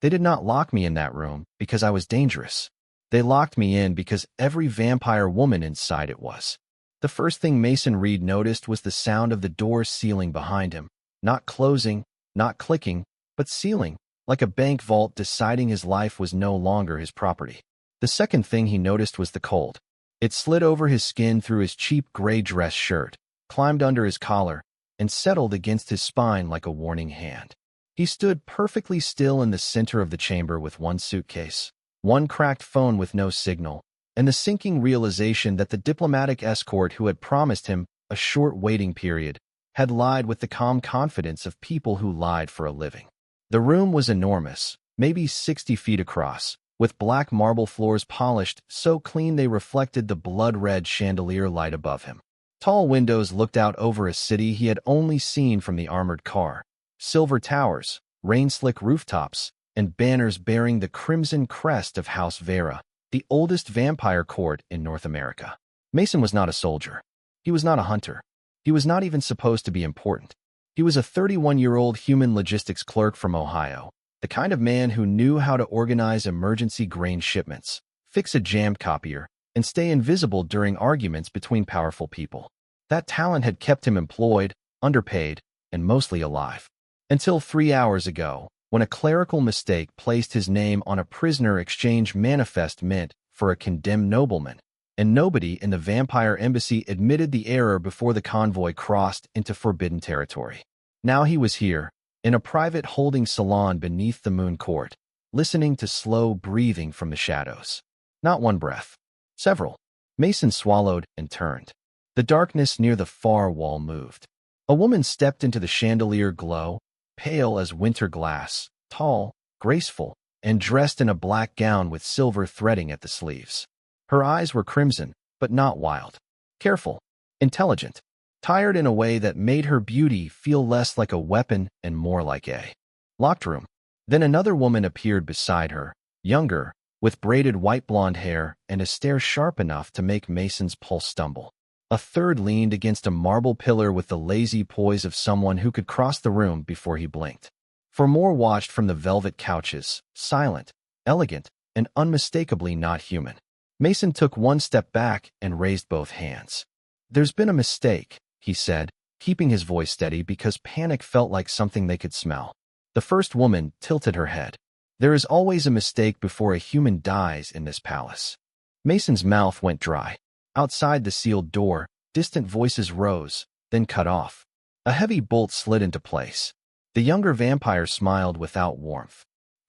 They did not lock me in that room because I was dangerous. They locked me in because every vampire woman inside it was. The first thing Mason Reed noticed was the sound of the door sealing behind him. Not closing, not clicking, but sealing, like a bank vault deciding his life was no longer his property. The second thing he noticed was the cold. It slid over his skin through his cheap gray dress shirt, climbed under his collar, and settled against his spine like a warning hand. He stood perfectly still in the center of the chamber with one suitcase, one cracked phone with no signal, and the sinking realization that the diplomatic escort who had promised him a short waiting period had lied with the calm confidence of people who lied for a living. The room was enormous, maybe 60 feet across, with black marble floors polished so clean they reflected the blood-red chandelier light above him. Tall windows looked out over a city he had only seen from the armored car. Silver towers, rain-slick rooftops, and banners bearing the crimson crest of House Vera, the oldest vampire court in North America. Mason was not a soldier. He was not a hunter. He was not even supposed to be important. He was a 31-year-old human logistics clerk from Ohio, the kind of man who knew how to organize emergency grain shipments, fix a jammed copier, and stay invisible during arguments between powerful people. That talent had kept him employed, underpaid, and mostly alive. Until 3 hours ago, when a clerical mistake placed his name on a prisoner exchange manifest meant for a condemned nobleman, and nobody in the vampire embassy admitted the error before the convoy crossed into forbidden territory. Now he was here, in a private holding salon beneath the moon court, listening to slow breathing from the shadows. Not one breath. Several. Mason swallowed and turned. The darkness near the far wall moved. A woman stepped into the chandelier glow, pale as winter glass, tall, graceful, and dressed in a black gown with silver threading at the sleeves. Her eyes were crimson, but not wild. Careful, intelligent, tired in a way that made her beauty feel less like a weapon and more like a locked room. Then another woman appeared beside her, younger, with braided white blonde hair and a stare sharp enough to make Mason's pulse stumble. A third leaned against a marble pillar with the lazy poise of someone who could cross the room before he blinked. For more watched from the velvet couches, silent, elegant, and unmistakably not human. Mason took one step back and raised both hands. "There's been a mistake," he said, keeping his voice steady because panic felt like something they could smell. The first woman tilted her head. "There is always a mistake before a human dies in this palace." Mason's mouth went dry. Outside the sealed door, distant voices rose, then cut off. A heavy bolt slid into place. The younger vampire smiled without warmth.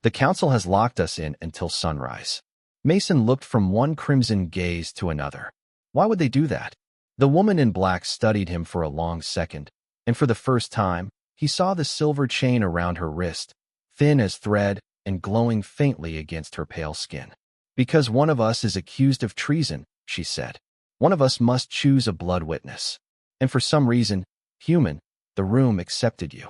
"The council has locked us in until sunrise." Mason looked from one crimson gaze to another. Why would they do that? The woman in black studied him for a long second, and for the first time, he saw the silver chain around her wrist, thin as thread and glowing faintly against her pale skin. "Because one of us is accused of treason," she said. "One of us must choose a blood witness. And for some reason, human, the room accepted you."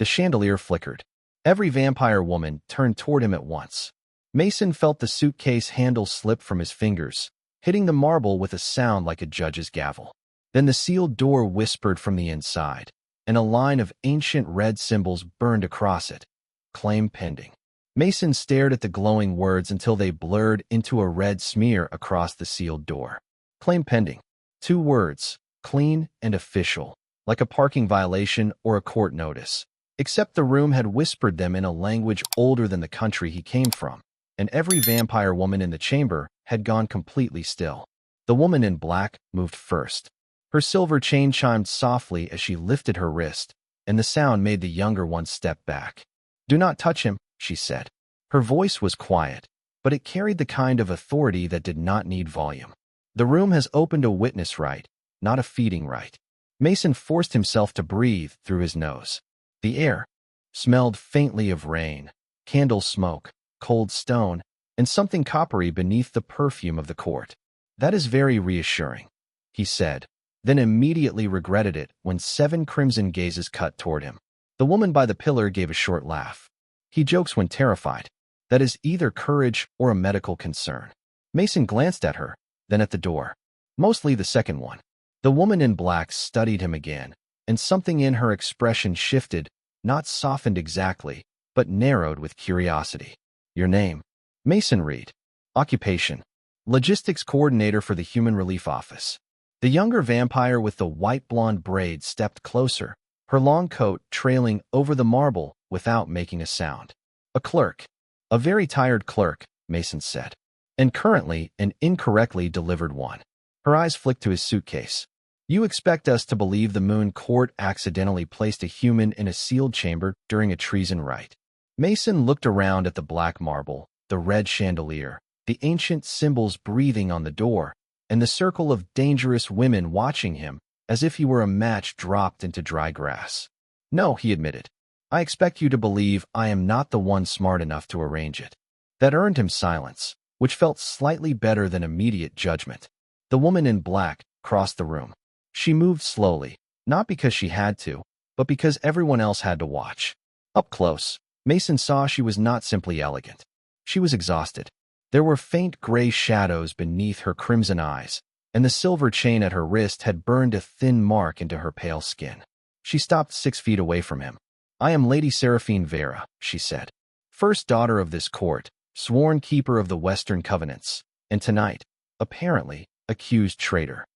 The chandelier flickered. Every vampire woman turned toward him at once. Mason felt the suitcase handle slip from his fingers, hitting the marble with a sound like a judge's gavel. Then the sealed door whispered from the inside, and a line of ancient red symbols burned across it. "Claim pending." Mason stared at the glowing words until they blurred into a red smear across the sealed door. "Claim pending." 2 words, clean and official, like a parking violation or a court notice. Except the room had whispered them in a language older than the country he came from, and every vampire woman in the chamber had gone completely still. The woman in black moved first. Her silver chain chimed softly as she lifted her wrist, and the sound made the younger one step back. "Do not touch him," she said. Her voice was quiet, but it carried the kind of authority that did not need volume. "The room has opened a witness right, not a feeding right." Mason forced himself to breathe through his nose. The air smelled faintly of rain, candle smoke, cold stone, and something coppery beneath the perfume of the court. "That is very reassuring," he said, then immediately regretted it when 7 crimson gazes cut toward him. The woman by the pillar gave a short laugh. "He jokes when terrified. That is either courage or a medical concern." Mason glanced at her, then at the door. Mostly the second one. The woman in black studied him again, and something in her expression shifted, not softened exactly, but narrowed with curiosity. Your name? Mason Reed. Occupation? Logistics coordinator for the Human Relief Office. The younger vampire with the white blonde braids stepped closer, her long coat trailing over the marble without making a sound. A clerk. A very tired clerk, Mason said. And currently an incorrectly delivered one. Her eyes flicked to his suitcase. You expect us to believe the Moon Court accidentally placed a human in a sealed chamber during a treason rite? Mason looked around at the black marble, the red chandelier, the ancient symbols breathing on the door, and the circle of dangerous women watching him as if he were a match dropped into dry grass. No, he admitted. I expect you to believe I am not the one smart enough to arrange it. That earned him silence, which felt slightly better than immediate judgment. The woman in black crossed the room. She moved slowly, not because she had to, but because everyone else had to watch. Up close, Mason saw she was not simply elegant. She was exhausted. There were faint gray shadows beneath her crimson eyes, and the silver chain at her wrist had burned a thin mark into her pale skin. She stopped 6 feet away from him. I am Lady Seraphine Vera, she said. First daughter of this court, sworn keeper of the Western Covenants, and tonight, apparently, accused traitor.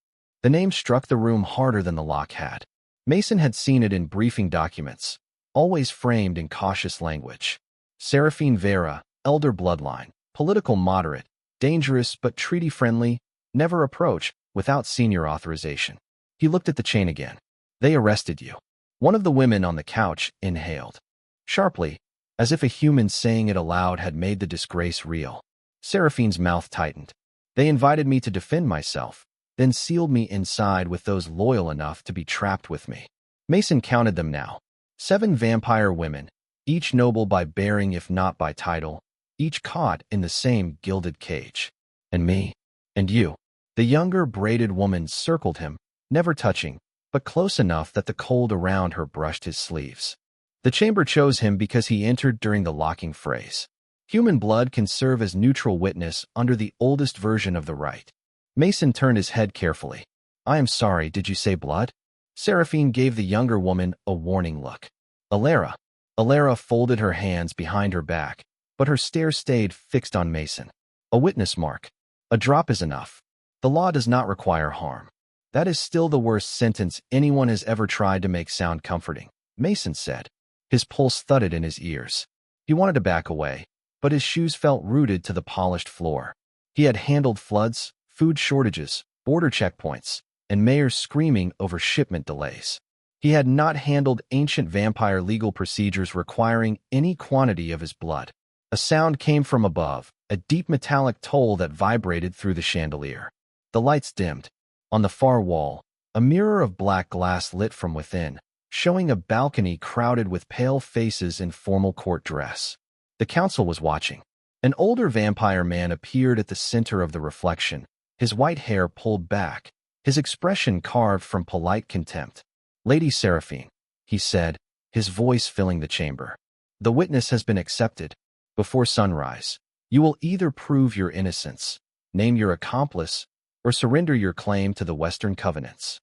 The name struck the room harder than the lock had. Mason had seen it in briefing documents, always framed in cautious language. Seraphine Vera, elder bloodline, political moderate, dangerous but treaty-friendly, never approach without senior authorization. He looked at the chain again. They arrested you. One of the women on the couch inhaled. Sharply, as if a human saying it aloud had made the disgrace real. Seraphine's mouth tightened. They invited me to defend myself, then sealed me inside with those loyal enough to be trapped with me. Mason counted them now. 7 vampire women, each noble by bearing if not by title, each caught in the same gilded cage. And me. And you. The younger braided woman circled him, never touching, but close enough that the cold around her brushed his sleeves. The chamber chose him because he entered during the locking phrase. Human blood can serve as neutral witness under the oldest version of the rite. Mason turned his head carefully. I am sorry, did you say blood? Seraphine gave the younger woman a warning look. Alara. Alara folded her hands behind her back, but her stare stayed fixed on Mason. A witness mark. A drop is enough. The law does not require harm. That is still the worst sentence anyone has ever tried to make sound comforting, Mason said. His pulse thudded in his ears. He wanted to back away, but his shoes felt rooted to the polished floor. He had handled floods, food shortages, border checkpoints, and mayors screaming over shipment delays. He had not handled ancient vampire legal procedures requiring any quantity of his blood. A sound came from above, a deep metallic toll that vibrated through the chandelier. The lights dimmed. On the far wall, a mirror of black glass lit from within, showing a balcony crowded with pale faces in formal court dress. The council was watching. An older vampire man appeared at the center of the reflection, his white hair pulled back, his expression carved from polite contempt. Lady Seraphine, he said, his voice filling the chamber. The witness has been accepted. Before sunrise, you will either prove your innocence, name your accomplice, or surrender your claim to the Western Covenants.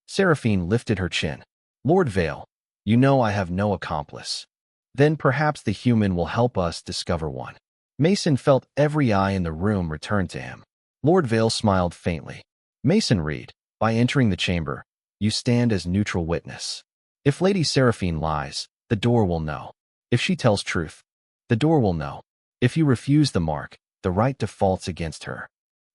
Seraphine lifted her chin. Lord Vale, you know I have no accomplice. Then perhaps the human will help us discover one. Mason felt every eye in the room return to him. Lord Vale smiled faintly. Mason Reed, by entering the chamber, you stand as neutral witness. If Lady Seraphine lies, the door will know. If she tells truth, the door will know. If you refuse the mark, the right defaults against her.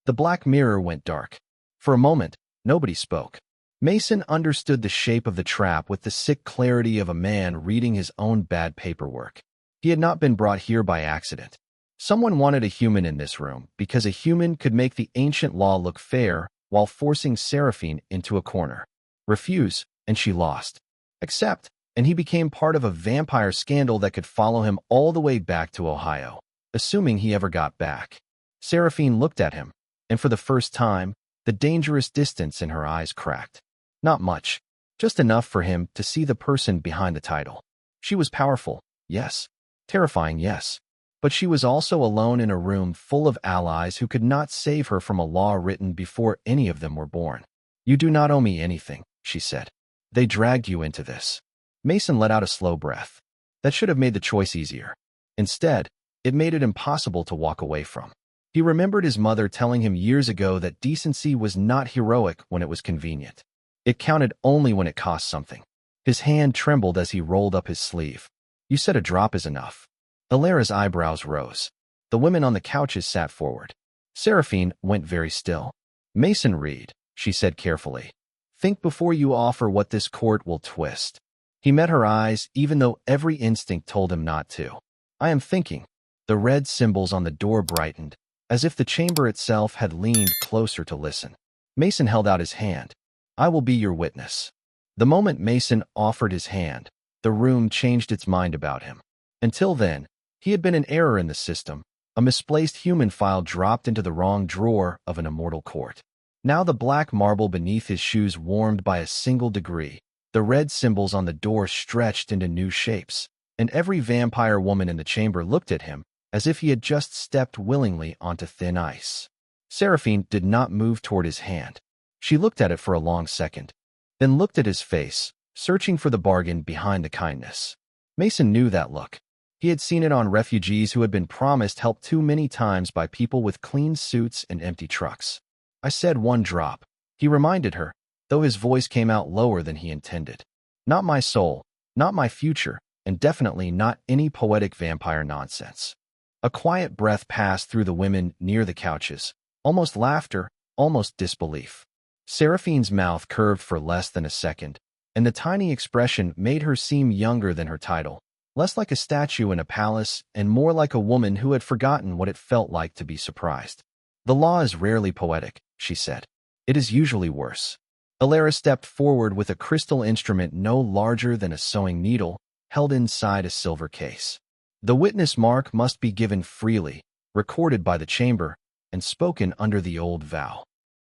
The black mirror went dark. For a moment, nobody spoke. Mason understood the shape of the trap with the sick clarity of a man reading his own bad paperwork. He had not been brought here by accident. Someone wanted a human in this room because a human could make the ancient law look fair while forcing Seraphine into a corner. Refuse, and she lost. Accept, and he became part of a vampire scandal that could follow him all the way back to Ohio, assuming he ever got back. Seraphine looked at him, and for the first time, the dangerous distance in her eyes cracked. Not much, just enough for him to see the person behind the title. She was powerful, yes. Terrifying, yes. But she was also alone in a room full of allies who could not save her from a law written before any of them were born. You do not owe me anything, she said. They dragged you into this. Mason let out a slow breath. That should have made the choice easier. Instead, It made it impossible to walk away from. He remembered his mother telling him years ago that decency was not heroic when it was convenient. It counted only when it cost something. His hand trembled as he rolled up his sleeve. You said a drop is enough. Alara's eyebrows rose. The women on the couches sat forward. Seraphine went very still. Mason Reed, she said carefully. Think before you offer what this court will twist. He met her eyes, even though every instinct told him not to. I am thinking. The red symbols on the door brightened, as if the chamber itself had leaned closer to listen. Mason held out his hand. I will be your witness. The moment Mason offered his hand, the room changed its mind about him. Until then, he had been an error in the system, a misplaced human file dropped into the wrong drawer of an immortal court. Now the black marble beneath his shoes warmed by a single degree. The red symbols on the door stretched into new shapes, and every vampire woman in the chamber looked at him as if he had just stepped willingly onto thin ice. Seraphine did not move toward his hand. She looked at it for a long second, then looked at his face, searching for the bargain behind the kindness. Mason knew that look. He had seen it on refugees who had been promised help too many times by people with clean suits and empty trucks. I said one drop, he reminded her, though his voice came out lower than he intended. Not my soul, not my future, and definitely not any poetic vampire nonsense. A quiet breath passed through the women near the couches, almost laughter, almost disbelief. Seraphine's mouth curved for less than a second, and the tiny expression made her seem younger than her title, less like a statue in a palace and more like a woman who had forgotten what it felt like to be surprised. The law is rarely poetic, she said. It is usually worse. Alara stepped forward with a crystal instrument no larger than a sewing needle, held inside a silver case. The witness mark must be given freely, recorded by the chamber, and spoken under the old vow.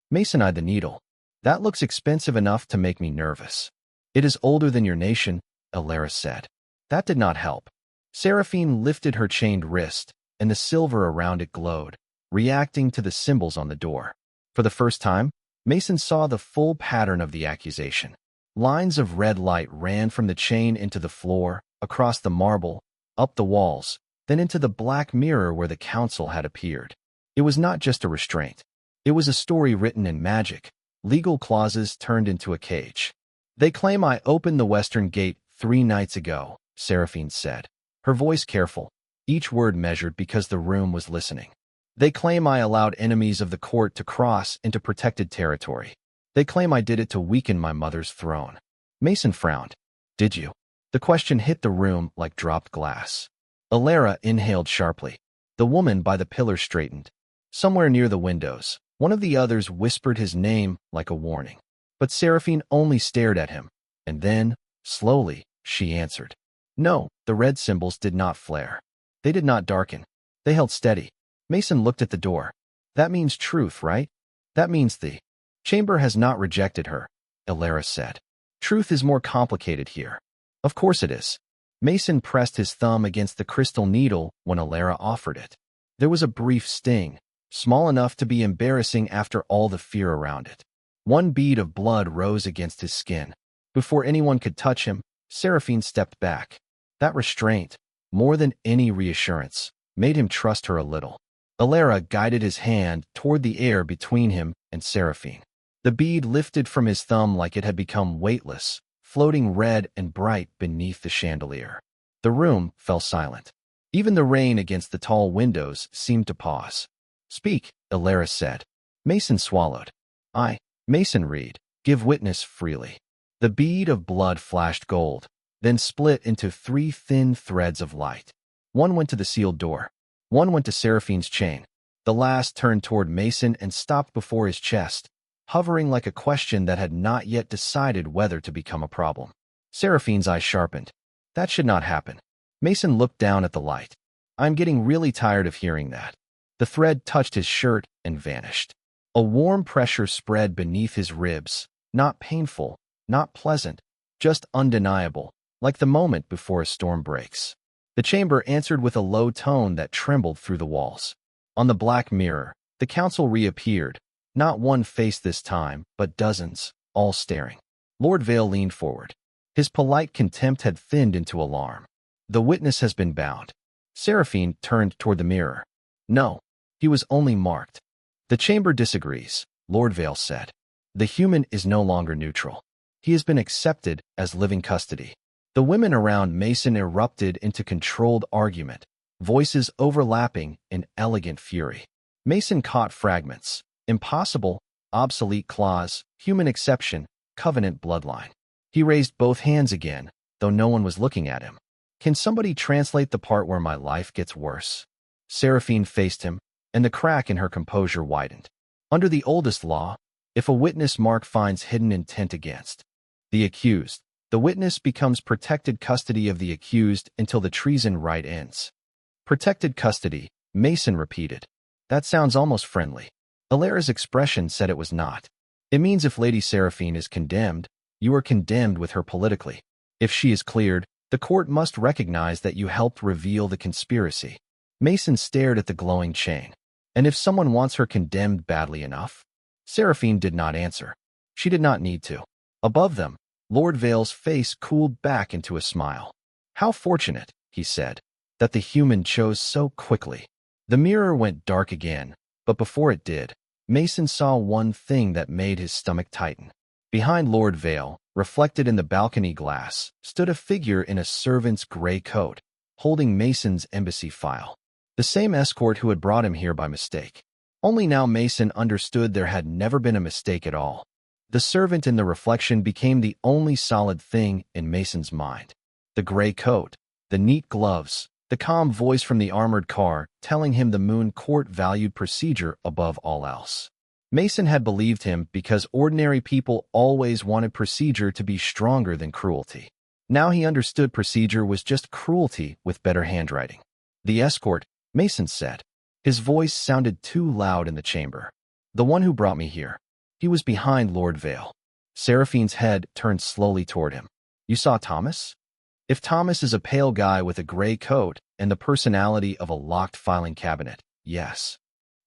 Mason eyed the needle. That looks expensive enough to make me nervous. It is older than your nation, Alara said. That did not help. Seraphine lifted her chained wrist, and the silver around it glowed, reacting to the symbols on the door. For the first time, Mason saw the full pattern of the accusation. Lines of red light ran from the chain into the floor, across the marble, up the walls, then into the black mirror where the council had appeared. It was not just a restraint. It was a story written in magic, legal clauses turned into a cage. They claim I opened the western gate 3 nights ago, Seraphine said, her voice careful, each word measured because the room was listening. They claim I allowed enemies of the court to cross into protected territory. They claim I did it to weaken my mother's throne. Mason frowned. Did you? The question hit the room like dropped glass. Alara inhaled sharply. The woman by the pillar straightened. Somewhere near the windows, one of the others whispered his name like a warning. But Seraphine only stared at him, and then, slowly, she answered. No, the red symbols did not flare. They did not darken. They held steady. Mason looked at the door. That means truth, right? That means the chamber has not rejected her, Alara said. Truth is more complicated here. Of course it is. Mason pressed his thumb against the crystal needle when Alara offered it. There was a brief sting, small enough to be embarrassing after all the fear around it. One bead of blood rose against his skin. Before anyone could touch him, Seraphine stepped back. That restraint, more than any reassurance, made him trust her a little. Alara guided his hand toward the air between him and Seraphine. The bead lifted from his thumb like it had become weightless, floating red and bright beneath the chandelier. The room fell silent. Even the rain against the tall windows seemed to pause. Speak, Alara said. Mason swallowed. I, Mason Reed, give witness freely. The bead of blood flashed gold, then split into 3 thin threads of light. One went to the sealed door. One went to Seraphine's chain. The last turned toward Mason and stopped before his chest, hovering like a question that had not yet decided whether to become a problem. Seraphine's eyes sharpened. That should not happen. Mason looked down at the light. I'm getting really tired of hearing that. The thread touched his shirt and vanished. A warm pressure spread beneath his ribs, not painful, not pleasant, just undeniable, like the moment before a storm breaks. The chamber answered with a low tone that trembled through the walls. On the black mirror, the council reappeared, not one face this time, but dozens, all staring. Lord Vale leaned forward. His polite contempt had thinned into alarm. The witness has been bound. Seraphine turned toward the mirror. No, he was only marked. The chamber disagrees, Lord Vale said. The human is no longer neutral. He has been accepted as living custody. The women around Mason erupted into controlled argument, voices overlapping in elegant fury. Mason caught fragments. Impossible, obsolete clause, human exception, covenant bloodline. He raised both hands again, though no one was looking at him. Can somebody translate the part where my life gets worse? Seraphine faced him, and the crack in her composure widened. Under the oldest law, if a witness mark finds hidden intent against the accused, the witness becomes protected custody of the accused until the treason right ends. Protected custody, Mason repeated. That sounds almost friendly. Alara's expression said it was not. It means if Lady Seraphine is condemned, you are condemned with her politically. If she is cleared, the court must recognize that you helped reveal the conspiracy. Mason stared at the glowing chain. And if someone wants her condemned badly enough? Seraphine did not answer. She did not need to. Above them, Lord Vale's face cooled back into a smile. How fortunate, he said, that the human chose so quickly. The mirror went dark again, but before it did, Mason saw one thing that made his stomach tighten. Behind Lord Vale, reflected in the balcony glass, stood a figure in a servant's gray coat, holding Mason's embassy file. The same escort who had brought him here by mistake. Only now Mason understood there had never been a mistake at all. The servant in the reflection became the only solid thing in Mason's mind. The gray coat, the neat gloves, the calm voice from the armored car telling him the Moon Court valued procedure above all else. Mason had believed him because ordinary people always wanted procedure to be stronger than cruelty. Now he understood procedure was just cruelty with better handwriting. The escort, Mason said. His voice sounded too loud in the chamber. The one who brought me here. He was behind Lord Vale. Seraphine's head turned slowly toward him. You saw Thomas? If Thomas is a pale guy with a gray coat and the personality of a locked filing cabinet, yes.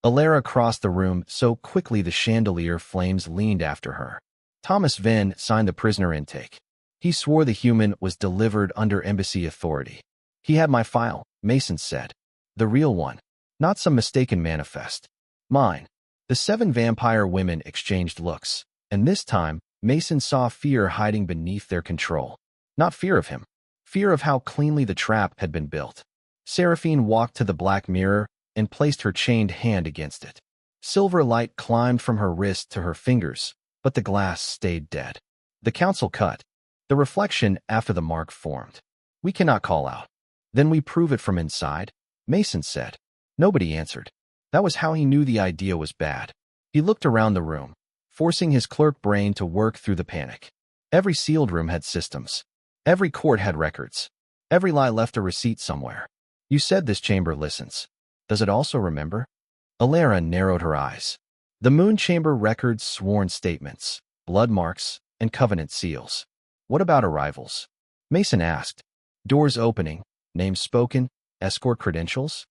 Alara crossed the room so quickly the chandelier flames leaned after her. Thomas Venn signed the prisoner intake. He swore the human was delivered under embassy authority. He had my file, Mason said. The real one. Not some mistaken manifest. Mine. The 7 vampire women exchanged looks, and this time, Mason saw fear hiding beneath their control. Not fear of him. Fear of how cleanly the trap had been built. Seraphine walked to the black mirror and placed her chained hand against it. Silver light climbed from her wrist to her fingers, but the glass stayed dead. The council cut. The reflection after the mark formed. We cannot call out. Then we prove it from inside, Mason said. Nobody answered. That was how he knew the idea was bad. He looked around the room, forcing his clerk brain to work through the panic. Every sealed room had systems. Every court had records. Every lie left a receipt somewhere. You said this chamber listens. Does it also remember? Alara narrowed her eyes. The Moon Chamber records sworn statements, blood marks, and covenant seals. What about arrivals? Mason asked. Doors opening, names spoken, escort credentials?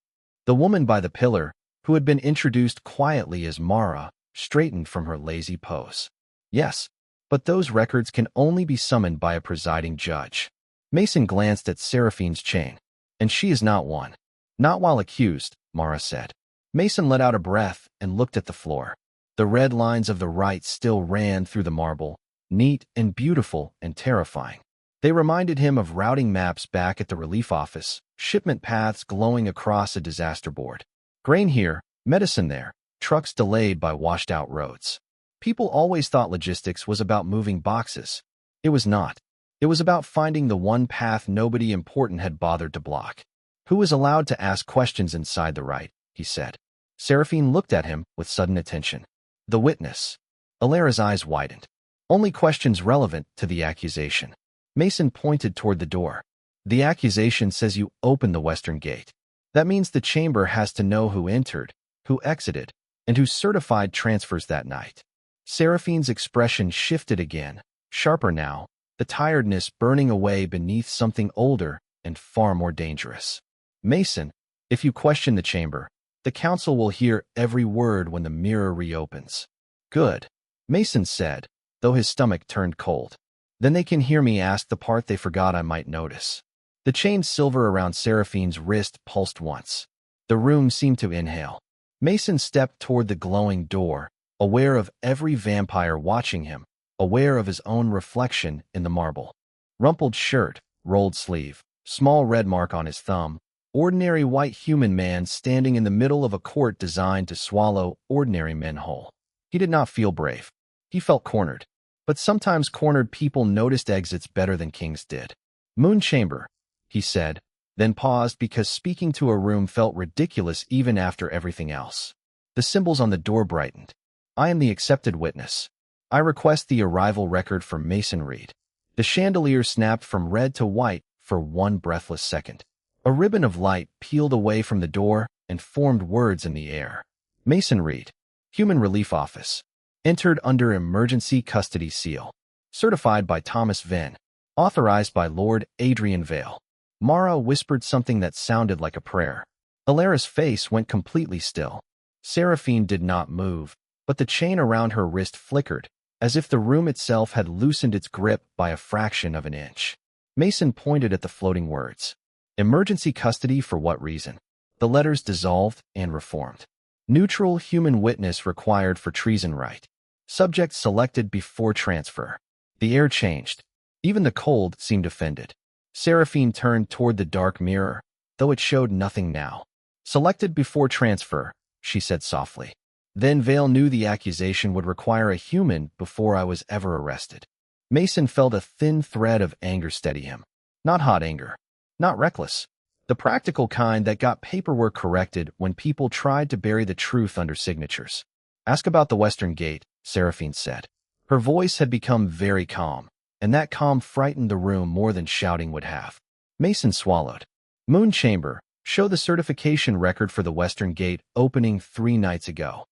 The woman by the pillar, who had been introduced quietly as Mara, straightened from her lazy pose. Yes, but those records can only be summoned by a presiding judge. Mason glanced at Seraphine's chain. And she is not one. Not while accused, Mara said. Mason let out a breath and looked at the floor. The red lines of the right still ran through the marble, neat and beautiful and terrifying. They reminded him of routing maps back at the relief office, shipment paths glowing across a disaster board. Grain here, medicine there, trucks delayed by washed-out roads. People always thought logistics was about moving boxes. It was not. It was about finding the one path nobody important had bothered to block. Who was allowed to ask questions inside the right, he said. Seraphine looked at him with sudden attention. The witness. Alara's eyes widened. Only questions relevant to the accusation. Mason pointed toward the door. The accusation says you opened the western gate. That means the chamber has to know who entered, who exited, and who certified transfers that night. Seraphine's expression shifted again, sharper now, the tiredness burning away beneath something older and far more dangerous. Mason, if you question the chamber, the council will hear every word when the mirror reopens. Good, Mason said, though his stomach turned cold. Then they can hear me ask the part they forgot I might notice. The chained silver around Seraphine's wrist pulsed once. The room seemed to inhale. Mason stepped toward the glowing door, aware of every vampire watching him, aware of his own reflection in the marble. Rumpled shirt, rolled sleeve, small red mark on his thumb, ordinary white human man standing in the middle of a court designed to swallow ordinary men whole. He did not feel brave. He felt cornered. But sometimes cornered people noticed exits better than kings did. Moon chamber, he said, then paused because speaking to a room felt ridiculous even after everything else. The symbols on the door brightened. I am the accepted witness. I request the arrival record for Mason Reed. The chandelier snapped from red to white for one breathless second. A ribbon of light peeled away from the door and formed words in the air. Mason Reed, Human Relief Office. Entered under Emergency Custody Seal. Certified by Thomas Venn. Authorized by Lord Adrian Vale. Mara whispered something that sounded like a prayer. Alara's face went completely still. Seraphine did not move, but the chain around her wrist flickered, as if the room itself had loosened its grip by a fraction of an inch. Mason pointed at the floating words. Emergency custody for what reason? The letters dissolved and reformed. Neutral human witness required for treason right. Subject selected before transfer. The air changed. Even the cold seemed offended. Seraphine turned toward the dark mirror, though it showed nothing now. Selected before transfer, she said softly. Then Vale knew the accusation would require a human before I was ever arrested. Mason felt a thin thread of anger steady him. Not hot anger. Not reckless. The practical kind that got paperwork corrected when people tried to bury the truth under signatures. Ask about the Western Gate, Seraphine said. Her voice had become very calm, and that calm frightened the room more than shouting would have. Mason swallowed. Moon Chamber, show the certification record for the Western Gate opening 3 nights ago.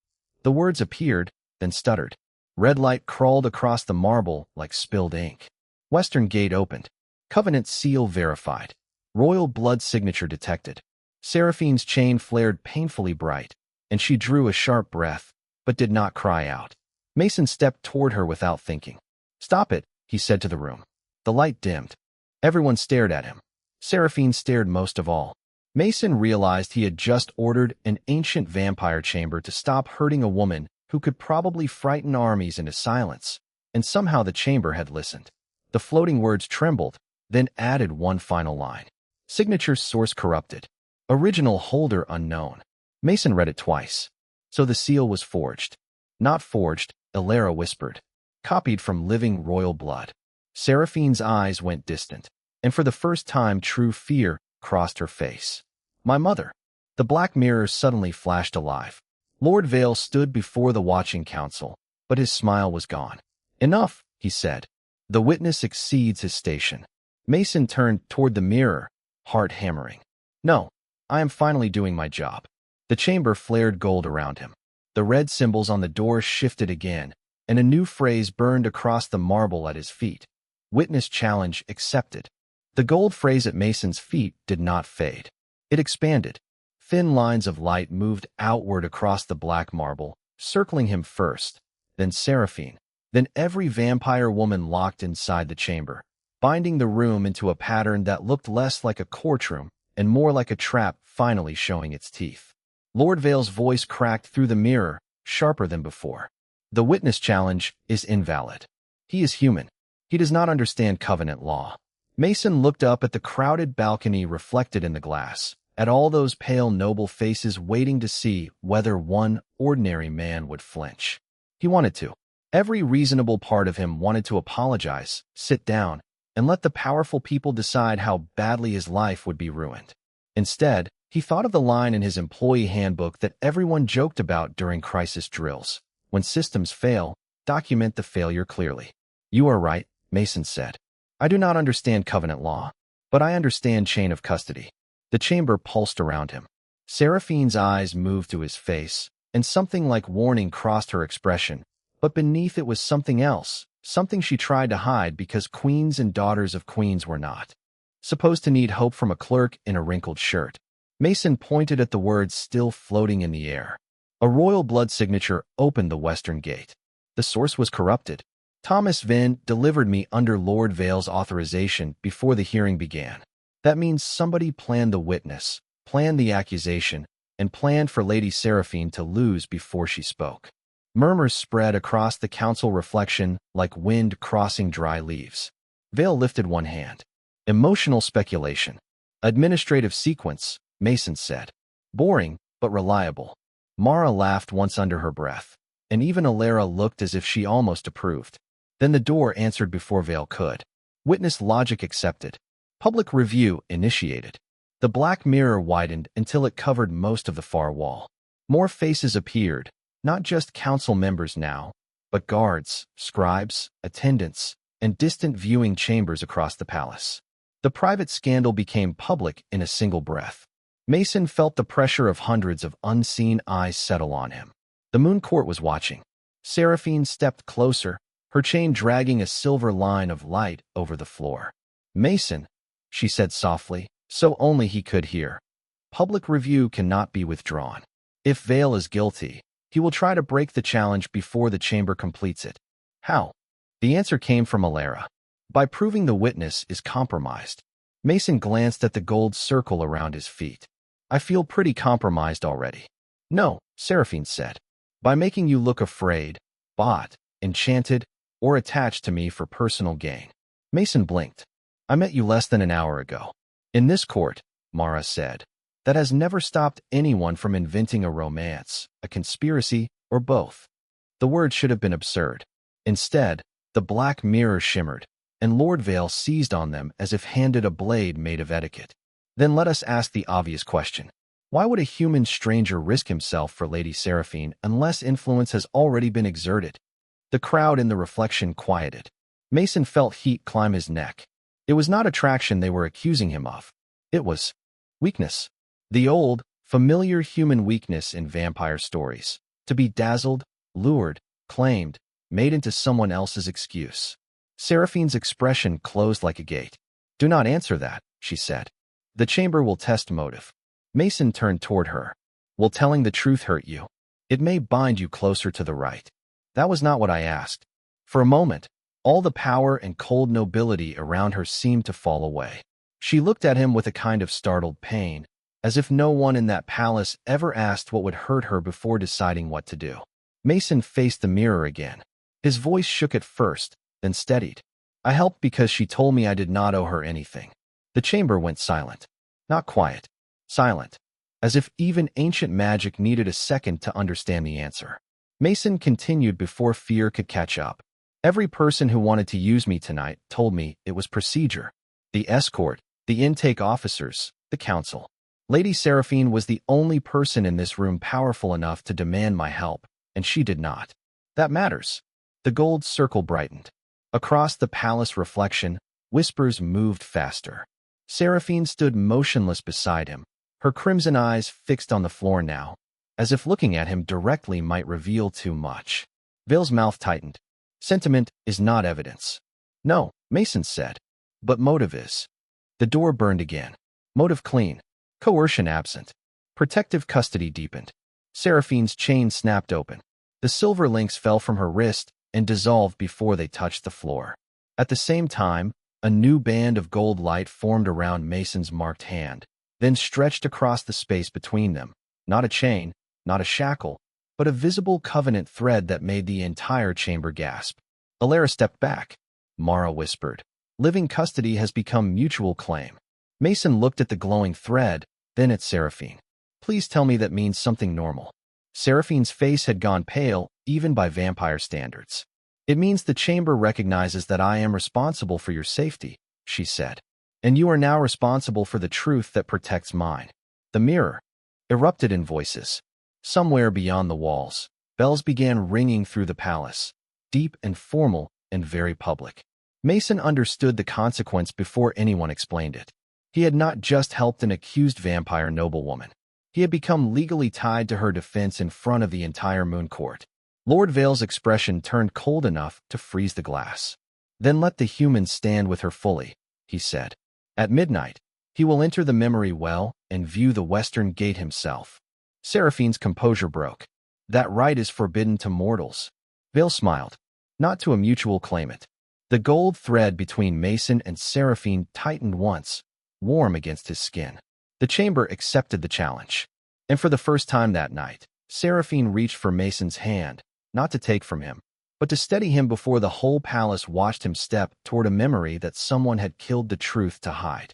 The words appeared, then stuttered. Red light crawled across the marble like spilled ink. Western Gate opened. Covenant seal verified. Royal blood signature detected. Seraphine's chain flared painfully bright, and she drew a sharp breath, but did not cry out. Mason stepped toward her without thinking. Stop it, he said to the room. The light dimmed. Everyone stared at him. Seraphine stared most of all. Mason realized he had just ordered an ancient vampire chamber to stop hurting a woman who could probably frighten armies into silence, and somehow the chamber had listened. The floating words trembled, then added one final line. Signature source corrupted. Original holder unknown. Mason read it twice. So the seal was forged. Not forged, Alara whispered. Copied from living royal blood. Seraphine's eyes went distant, and for the first time true fear crossed her face. My mother. The black mirror suddenly flashed alive. Lord Vale stood before the watching council, but his smile was gone. Enough, he said. The witness exceeds his station. Mason turned toward the mirror, heart hammering. No, I am finally doing my job. The chamber flared gold around him. The red symbols on the door shifted again, and a new phrase burned across the marble at his feet. Witness challenge accepted. The gold phrase at Mason's feet did not fade. It expanded. Thin lines of light moved outward across the black marble, circling him first, then Seraphine, then every vampire woman locked inside the chamber, binding the room into a pattern that looked less like a courtroom and more like a trap finally showing its teeth. Lord Vale's voice cracked through the mirror, sharper than before. The witness challenge is invalid. He is human. He does not understand covenant law. Mason looked up at the crowded balcony reflected in the glass, at all those pale noble faces waiting to see whether one ordinary man would flinch. He wanted to. Every reasonable part of him wanted to apologize, sit down, and let the powerful people decide how badly his life would be ruined. Instead, he thought of the line in his employee handbook that everyone joked about during crisis drills. When systems fail, document the failure clearly. You are right, Mason said. I do not understand covenant law, but I understand chain of custody. The chamber pulsed around him. Seraphine's eyes moved to his face, and something like warning crossed her expression, but beneath it was something else, something she tried to hide because queens and daughters of queens were not supposed to need hope from a clerk in a wrinkled shirt. Mason pointed at the words still floating in the air. A royal blood signature opened the Western Gate. The source was corrupted. Thomas Venn delivered me under Lord Vale's authorization before the hearing began. That means somebody planned the witness, planned the accusation, and planned for Lady Seraphine to lose before she spoke. Murmurs spread across the council reflection like wind crossing dry leaves. Vale lifted one hand. Emotional speculation. Administrative sequence, Mason said. Boring, but reliable. Mara laughed once under her breath, and even Alara looked as if she almost approved. Then the door answered before Vale could. Witness logic accepted. Public review initiated. The black mirror widened until it covered most of the far wall. More faces appeared, not just council members now, but guards, scribes, attendants, and distant viewing chambers across the palace. The private scandal became public in a single breath. Mason felt the pressure of hundreds of unseen eyes settle on him. The moon court was watching. Seraphine stepped closer, her chain dragging a silver line of light over the floor. Mason, she said softly, so only he could hear. Public review cannot be withdrawn. If Vale is guilty, he will try to break the challenge before the chamber completes it. How? The answer came from Alara. By proving the witness is compromised. Mason glanced at the gold circle around his feet. I feel pretty compromised already. No, Seraphine said. By making you look afraid, bought, enchanted, or attached to me for personal gain. Mason blinked. I met you less than an hour ago. In this court, Mara said, that has never stopped anyone from inventing a romance, a conspiracy, or both. The word should have been absurd. Instead, the black mirror shimmered, and Lord Vale seized on them as if handed a blade made of etiquette. Then let us ask the obvious question. Why would a human stranger risk himself for Lady Seraphine unless influence has already been exerted? The crowd in the reflection quieted. Mason felt heat climb his neck. It was not attraction they were accusing him of. It was weakness. The old, familiar human weakness in vampire stories. To be dazzled, lured, claimed, made into someone else's excuse. Seraphine's expression closed like a gate. Do not answer that, she said. The chamber will test motive. Mason turned toward her. Will telling the truth hurt you? It may bind you closer to the right. That was not what I asked. For a moment, all the power and cold nobility around her seemed to fall away. She looked at him with a kind of startled pain, as if no one in that palace ever asked what would hurt her before deciding what to do. Mason faced the mirror again. His voice shook at first, then steadied. I helped because she told me I did not owe her anything. The chamber went silent. Not quiet. Silent. As if even ancient magic needed a second to understand the answer. Mason continued before fear could catch up. Every person who wanted to use me tonight told me it was procedure. The escort, the intake officers, the council. Lady Seraphine was the only person in this room powerful enough to demand my help, and she did not. That matters. The gold circle brightened. Across the palace reflection, whispers moved faster. Seraphine stood motionless beside him, her crimson eyes fixed on the floor now, as if looking at him directly might reveal too much. Vale's mouth tightened. Sentiment is not evidence. No, Mason said. But motive is. The door burned again. Motive clean. Coercion absent. Protective custody deepened. Seraphine's chain snapped open. The silver links fell from her wrist and dissolved before they touched the floor. At the same time, a new band of gold light formed around Mason's marked hand, then stretched across the space between them. Not a chain, not a shackle, but a visible covenant thread that made the entire chamber gasp. Alara stepped back. Mara whispered. Living custody has become mutual claim. Mason looked at the glowing thread, then at Seraphine. Please tell me that means something normal. Seraphine's face had gone pale, even by vampire standards. It means the chamber recognizes that I am responsible for your safety, she said. And you are now responsible for the truth that protects mine. The mirror erupted in voices. Somewhere beyond the walls, bells began ringing through the palace, deep and formal and very public. Mason understood the consequence before anyone explained it. He had not just helped an accused vampire noblewoman. He had become legally tied to her defense in front of the entire moon court. Lord Vale's expression turned cold enough to freeze the glass. Then let the human stand with her fully, he said. At midnight, he will enter the memory well and view the western gate himself. Seraphine's composure broke. That right is forbidden to mortals. Vale smiled. Not to a mutual claimant. The gold thread between Mason and Seraphine tightened once, warm against his skin. The chamber accepted the challenge. And for the first time that night, Seraphine reached for Mason's hand, not to take from him, but to steady him before the whole palace watched him step toward a memory that someone had killed the truth to hide.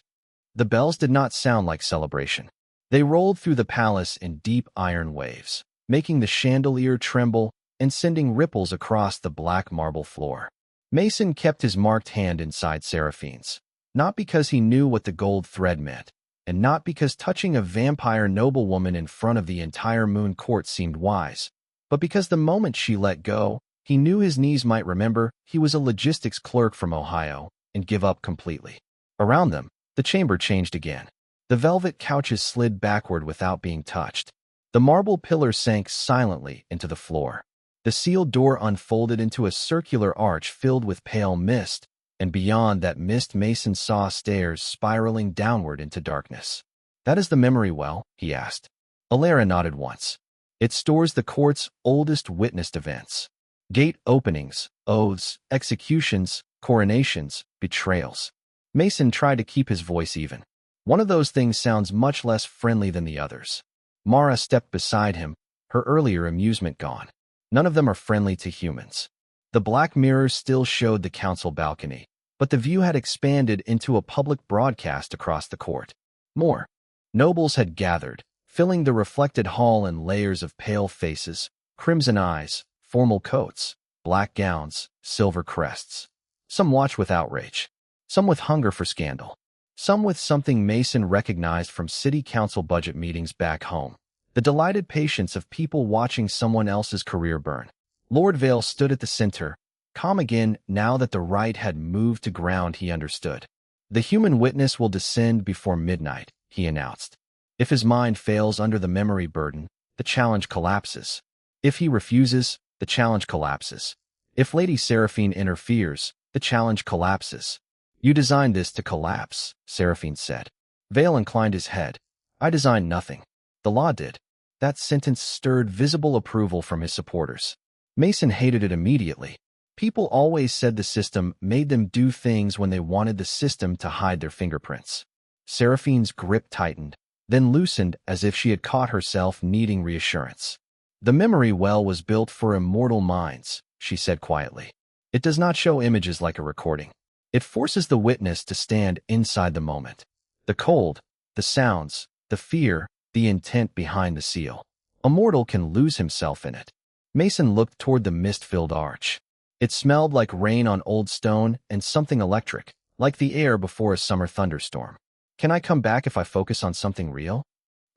The bells did not sound like celebration. They rolled through the palace in deep iron waves, making the chandelier tremble and sending ripples across the black marble floor. Mason kept his marked hand inside Seraphine's, not because he knew what the gold thread meant, and not because touching a vampire noblewoman in front of the entire moon court seemed wise, but because the moment she let go, he knew his knees might remember he was a logistics clerk from Ohio and give up completely. Around them, the chamber changed again. The velvet couches slid backward without being touched. The marble pillars sank silently into the floor. The sealed door unfolded into a circular arch filled with pale mist, and beyond that mist Mason saw stairs spiraling downward into darkness. "That is the memory well?" he asked. Alara nodded once. "It stores the court's oldest witnessed events. Gate openings, oaths, executions, coronations, betrayals." Mason tried to keep his voice even. "One of those things sounds much less friendly than the others." Mara stepped beside him, her earlier amusement gone. "None of them are friendly to humans." The black mirrors still showed the council balcony, but the view had expanded into a public broadcast across the court. More nobles had gathered, filling the reflected hall in layers of pale faces, crimson eyes, formal coats, black gowns, silver crests. Some watched with outrage, some with hunger for scandal, some with something Mason recognized from city council budget meetings back home. The delighted patience of people watching someone else's career burn. Lord Vale stood at the center, calm again now that the right had moved to ground he understood. "The human witness will descend before midnight," he announced. "If his mind fails under the memory burden, the challenge collapses. If he refuses, the challenge collapses. If Lady Seraphine interferes, the challenge collapses." "You designed this to collapse," Seraphine said. Vale inclined his head. "I designed nothing. The law did." That sentence stirred visible approval from his supporters. Mason hated it immediately. People always said the system made them do things when they wanted the system to hide their fingerprints. Seraphine's grip tightened, then loosened as if she had caught herself needing reassurance. "The memory well was built for immortal minds," she said quietly. "It does not show images like a recording. It forces the witness to stand inside the moment. The cold, the sounds, the fear, the intent behind the seal. A mortal can lose himself in it." Mason looked toward the mist-filled arch. It smelled like rain on old stone and something electric, like the air before a summer thunderstorm. "Can I come back if I focus on something real?"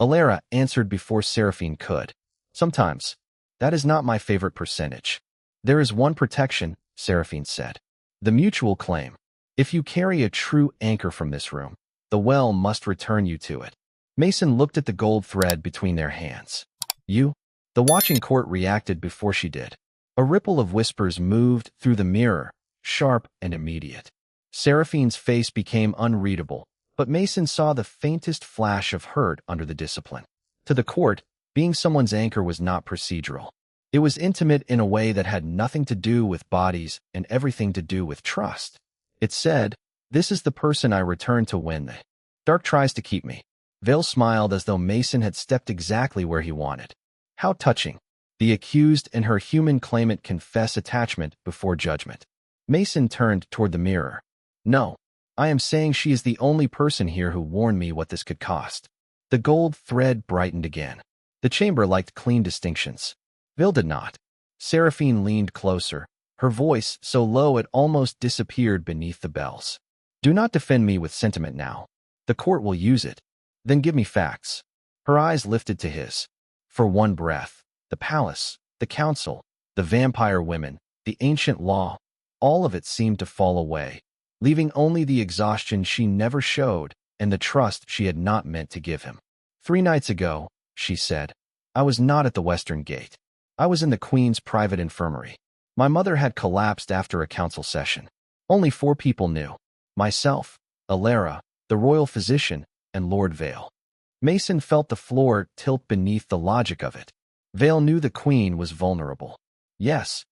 Alara answered before Seraphine could. "Sometimes. That is not my favorite percentage." "There is one protection," Seraphine said. "The mutual claim. If you carry a true anchor from this room, the well must return you to it." Mason looked at the gold thread between their hands. "You?" The watching court reacted before she did. A ripple of whispers moved through the mirror, sharp and immediate. Seraphine's face became unreadable, but Mason saw the faintest flash of hurt under the discipline. To the court, being someone's anchor was not procedural. It was intimate in a way that had nothing to do with bodies and everything to do with trust. It said, "This is the person I return to when the dark tries to keep me." Vale smiled as though Mason had stepped exactly where he wanted. How touching. The accused and her human claimant confess attachment before judgment. Mason turned toward the mirror. "No, I am saying she is the only person here who warned me what this could cost." The gold thread brightened again. The chamber liked clean distinctions. Vale did not. Seraphine leaned closer, her voice so low it almost disappeared beneath the bells. "Do not defend me with sentiment now. The court will use it. Then give me facts." Her eyes lifted to his. For one breath, the palace, the council, the vampire women, the ancient law, all of it seemed to fall away, leaving only the exhaustion she never showed and the trust she had not meant to give him. "3 nights ago," she said, "I was not at the Western Gate. I was in the Queen's private infirmary. My mother had collapsed after a council session. Only 4 people knew. Myself, Alara, the royal physician, and Lord Vale." Mason felt the floor tilt beneath the logic of it. Vale knew the Queen was vulnerable. Yes.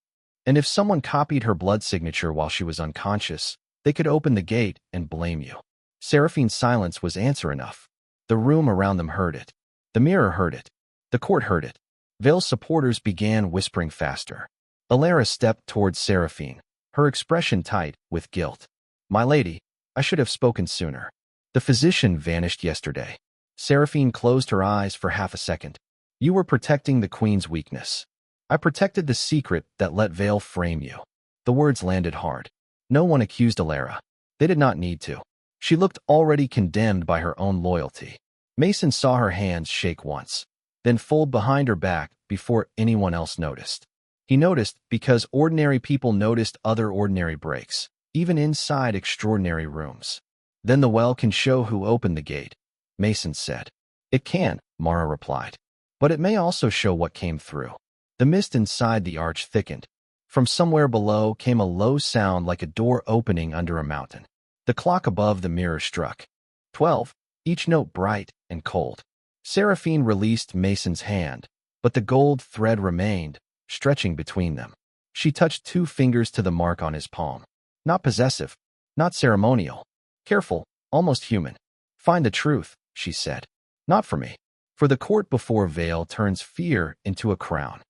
And if someone copied her blood signature while she was unconscious, they could open the gate and blame you. Seraphine's silence was answer enough. The room around them heard it. The mirror heard it. The court heard it. Vale's supporters began whispering faster. Alara stepped towards Seraphine, her expression tight with guilt. "My lady, I should have spoken sooner. The physician vanished yesterday." Seraphine closed her eyes for half a second. "You were protecting the queen's weakness. I protected the secret that let Vale frame you." The words landed hard. No one accused Alara. They did not need to. She looked already condemned by her own loyalty. Mason saw her hands shake once, then fold behind her back before anyone else noticed. He noticed because ordinary people noticed other ordinary breaks, even inside extraordinary rooms. "Then the well can show who opened the gate," Mason said. "It can," Mara replied. "But it may also show what came through." The mist inside the arch thickened. From somewhere below came a low sound like a door opening under a mountain. The clock above the mirror struck 12, each note bright and cold. Seraphine released Mason's hand, but the gold thread remained, stretching between them. She touched 2 fingers to the mark on his palm. Not possessive, not ceremonial. Careful, almost human. "Find the truth," she said. "Not for me. For the court before Vale turns fear into a crown."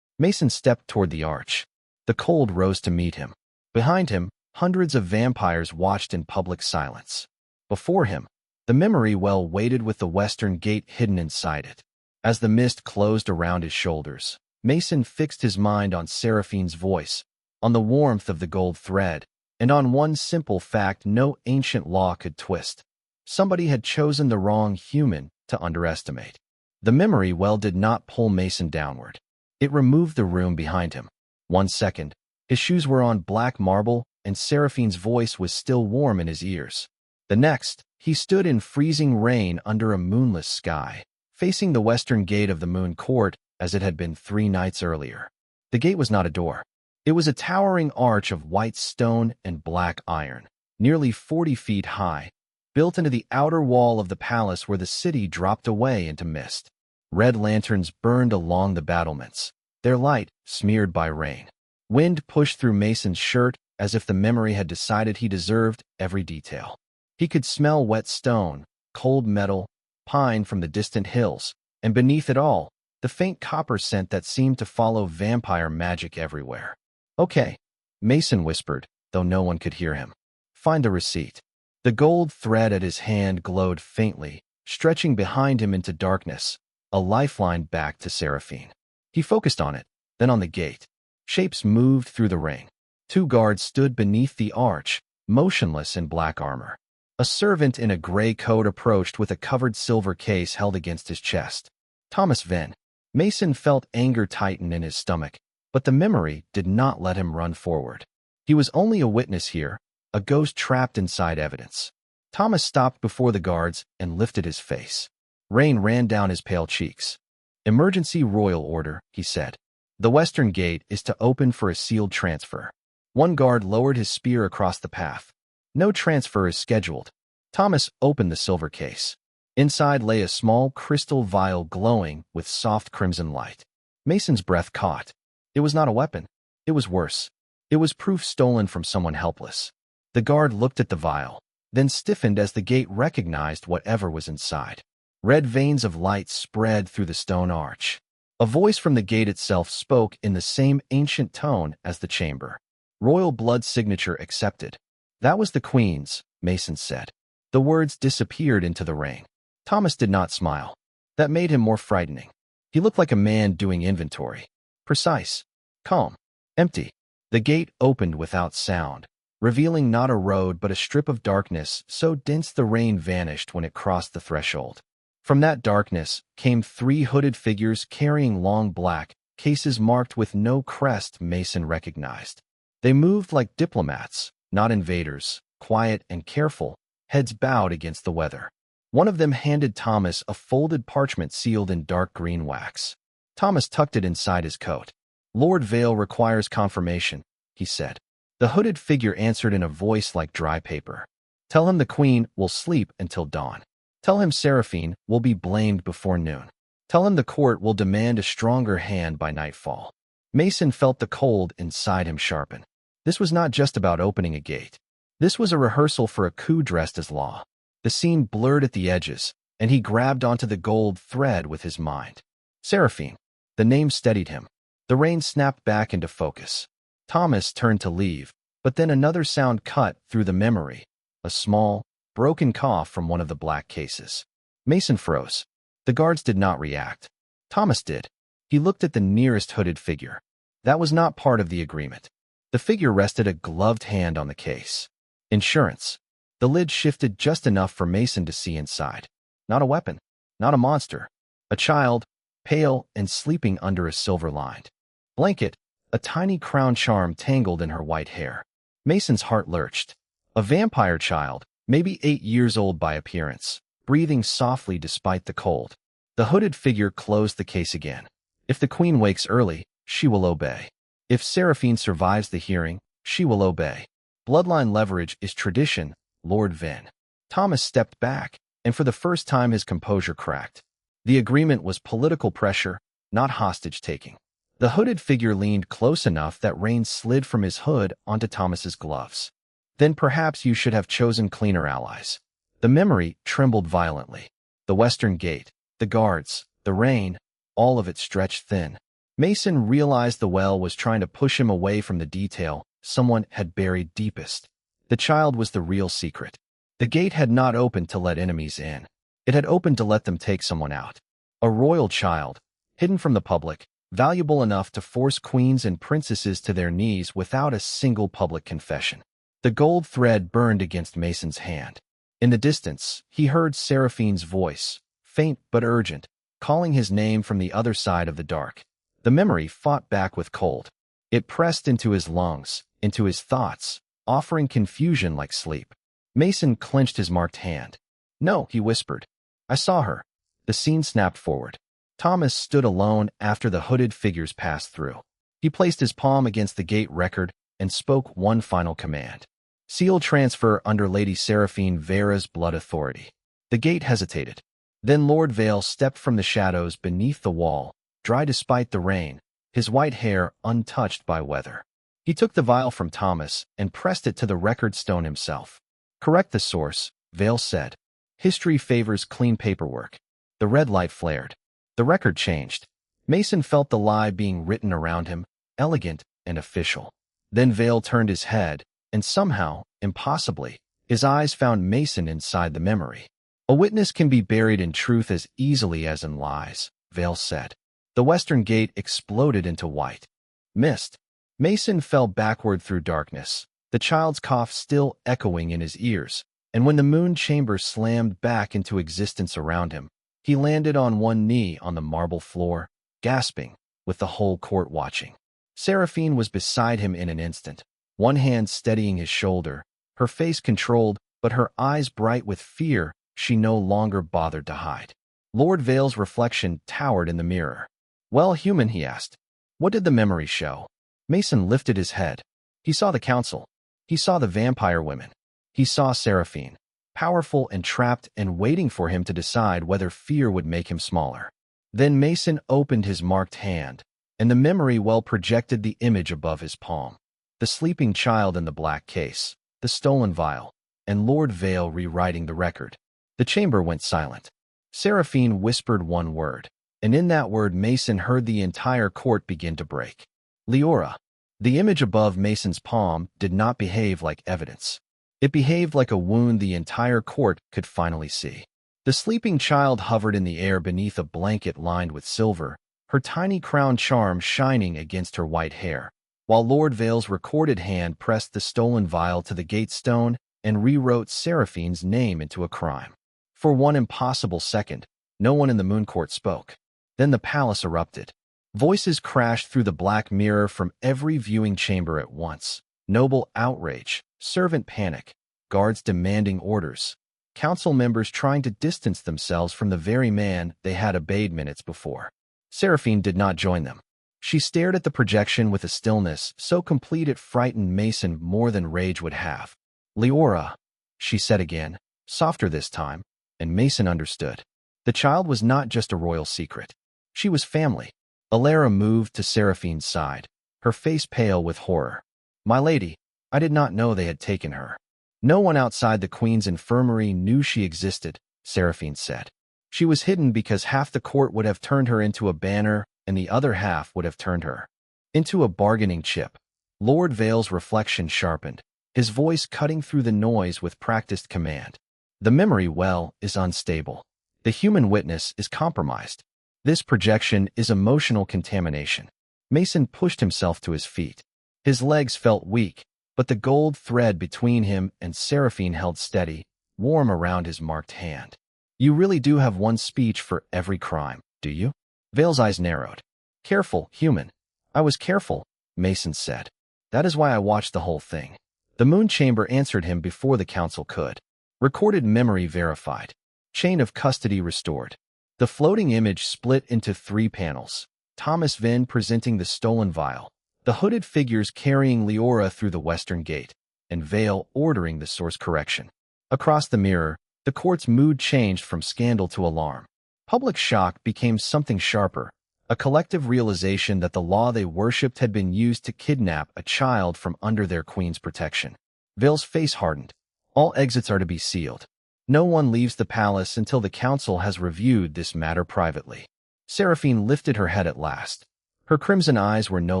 Mason stepped toward the arch. The cold rose to meet him. Behind him, hundreds of vampires watched in public silence. Before him, the memory well waited with the western gate hidden inside it. As the mist closed around his shoulders, Mason fixed his mind on Seraphine's voice, on the warmth of the gold thread, and on one simple fact no ancient law could twist. Somebody had chosen the wrong human to underestimate. The memory well did not pull Mason downward. It removed the room behind him. 1 second, his shoes were on black marble, and Seraphine's voice was still warm in his ears. The next, he stood in freezing rain under a moonless sky, facing the western gate of the Moon Court as it had been 3 nights earlier. The gate was not a door. It was a towering arch of white stone and black iron, nearly 40 feet high, built into the outer wall of the palace where the city dropped away into mist. Red lanterns burned along the battlements, their light smeared by rain. Wind pushed through Mason's shirt as if the memory had decided he deserved every detail. He could smell wet stone, cold metal, pine from the distant hills, and beneath it all, the faint copper scent that seemed to follow vampire magic everywhere. "Okay," Mason whispered, though no one could hear him. "Find the receipt." The gold thread at his hand glowed faintly, stretching behind him into darkness, a lifeline back to Seraphine. He focused on it, then on the gate. Shapes moved through the ring. 2 guards stood beneath the arch, motionless in black armor. A servant in a gray coat approached with a covered silver case held against his chest. Thomas Venn. Mason felt anger tighten in his stomach, but the memory did not let him run forward. He was only a witness here, a ghost trapped inside evidence. Thomas stopped before the guards and lifted his face. Rain ran down his pale cheeks. "Emergency royal order," he said. "The western gate is to open for a sealed transfer." 1 guard lowered his spear across the path. "No transfer is scheduled." Thomas opened the silver case. Inside lay a small crystal vial glowing with soft crimson light. Mason's breath caught. It was not a weapon. It was worse. It was proof stolen from someone helpless. The guard looked at the vial, then stiffened as the gate recognized whatever was inside. Red veins of light spread through the stone arch. A voice from the gate itself spoke in the same ancient tone as the chamber. "Royal blood signature accepted." "That was the Queen's," Mason said. The words disappeared into the rain. Thomas did not smile. That made him more frightening. He looked like a man doing inventory. Precise, calm, empty. The gate opened without sound, revealing not a road but a strip of darkness so dense the rain vanished when it crossed the threshold. From that darkness came 3 hooded figures carrying long black cases marked with no crest Mason recognized. They moved like diplomats, not invaders, quiet and careful, heads bowed against the weather. One of them handed Thomas a folded parchment sealed in dark green wax. Thomas tucked it inside his coat. "Lord Vale requires confirmation," he said. The hooded figure answered in a voice like dry paper. "Tell him the Queen will sleep until dawn. Tell him Seraphine will be blamed before noon. Tell him the court will demand a stronger hand by nightfall." Mason felt the cold inside him sharpen. This was not just about opening a gate. This was a rehearsal for a coup dressed as law. The scene blurred at the edges, and he grabbed onto the gold thread with his mind. Seraphine. The name steadied him. The rain snapped back into focus. Thomas turned to leave, but then another sound cut through the memory, a small, broken cough from one of the black cases. Mason froze. The guards did not react. Thomas did. He looked at the nearest hooded figure. That was not part of the agreement. The figure rested a gloved hand on the case. Insurance. The lid shifted just enough for Mason to see inside. Not a weapon. Not a monster. A child, pale and sleeping under a silver-lined blanket, a tiny crown charm tangled in her white hair. Mason's heart lurched. A vampire child, maybe 8 years old by appearance, breathing softly despite the cold. The hooded figure closed the case again. If the queen wakes early, she will obey. If Seraphine survives the hearing, she will obey. Bloodline leverage is tradition, Lord Vin. Thomas stepped back, and for the first time his composure cracked. The agreement was political pressure, not hostage-taking. The hooded figure leaned close enough that rain slid from his hood onto Thomas's gloves. Then perhaps you should have chosen cleaner allies. The memory trembled violently. The western gate, the guards, the rain, all of it stretched thin. Mason realized the well was trying to push him away from the detail someone had buried deepest. The child was the real secret. The gate had not opened to let enemies in. It had opened to let them take someone out. A royal child, hidden from the public, valuable enough to force queens and princesses to their knees without a single public confession. The gold thread burned against Mason's hand. In the distance, he heard Seraphine's voice, faint but urgent, calling his name from the other side of the dark. The memory fought back with cold. It pressed into his lungs, into his thoughts, offering confusion like sleep. Mason clenched his marked hand. "No," he whispered. "I saw her." The scene snapped forward. Thomas stood alone after the hooded figures passed through. He placed his palm against the gate record and spoke one final command. "Seal transfer under Lady Seraphine Vera's blood authority." The gate hesitated. Then Lord Vale stepped from the shadows beneath the wall, dry despite the rain, his white hair untouched by weather. He took the vial from Thomas and pressed it to the record stone himself. "Correct the source," Vale said. "History favors clean paperwork." The red light flared. The record changed. Mason felt the lie being written around him, elegant and official. Then Vale turned his head, and somehow, impossibly, his eyes found Mason inside the memory. "A witness can be buried in truth as easily as in lies," Vale said. The western gate exploded into white mist. Mason fell backward through darkness, the child's cough still echoing in his ears, and when the moon chamber slammed back into existence around him, he landed on one knee on the marble floor, gasping, with the whole court watching. Seraphine was beside him in an instant, one hand steadying his shoulder, her face controlled, but her eyes bright with fear she no longer bothered to hide. Lord Vale's reflection towered in the mirror. "Well, human," he asked, "what did the memory show?" Mason lifted his head. He saw the council. He saw the vampire women. He saw Seraphine, powerful and trapped and waiting for him to decide whether fear would make him smaller. Then Mason opened his marked hand, and the memory well projected the image above his palm. The sleeping child in the black case, the stolen vial, and Lord Vale rewriting the record. The chamber went silent. Seraphine whispered one word, and in that word Mason heard the entire court begin to break. Leora. The image above Mason's palm did not behave like evidence. It behaved like a wound the entire court could finally see. The sleeping child hovered in the air beneath a blanket lined with silver, her tiny crown charm shining against her white hair, while Lord Vale's recorded hand pressed the stolen vial to the gate stone and rewrote Seraphine's name into a crime. For one impossible second, no one in the moon court spoke. Then the palace erupted. Voices crashed through the black mirror from every viewing chamber at once. Noble outrage, servant panic, guards demanding orders, council members trying to distance themselves from the very man they had obeyed minutes before. Seraphine did not join them. She stared at the projection with a stillness so complete it frightened Mason more than rage would have. "Leora," she said again, softer this time, and Mason understood. The child was not just a royal secret. She was family. Alara moved to Seraphine's side, her face pale with horror. "My lady, I did not know they had taken her." No one outside the Queen's infirmary knew she existed, Seraphine said. She was hidden because half the court would have turned her into a banner and the other half would have turned her into a bargaining chip. Lord Vale's reflection sharpened, his voice cutting through the noise with practiced command. The memory well is unstable. The human witness is compromised. This projection is emotional contamination. Mason pushed himself to his feet. His legs felt weak, but the gold thread between him and Seraphine held steady, warm around his marked hand. You really do have one speech for every crime, do you? Vale's eyes narrowed. Careful, human. I was careful, Mason said. That is why I watched the whole thing. The Moon Chamber answered him before the council could. Recorded memory verified. Chain of custody restored. The floating image split into 3 panels. Thomas Vin presenting the stolen vial, the hooded figures carrying Leora through the western gate, and Vale ordering the source correction. Across the mirror, the court's mood changed from scandal to alarm. Public shock became something sharper, a collective realization that the law they worshipped had been used to kidnap a child from under their queen's protection. Vale's face hardened. All exits are to be sealed. No one leaves the palace until the council has reviewed this matter privately. Seraphine lifted her head at last. Her crimson eyes were no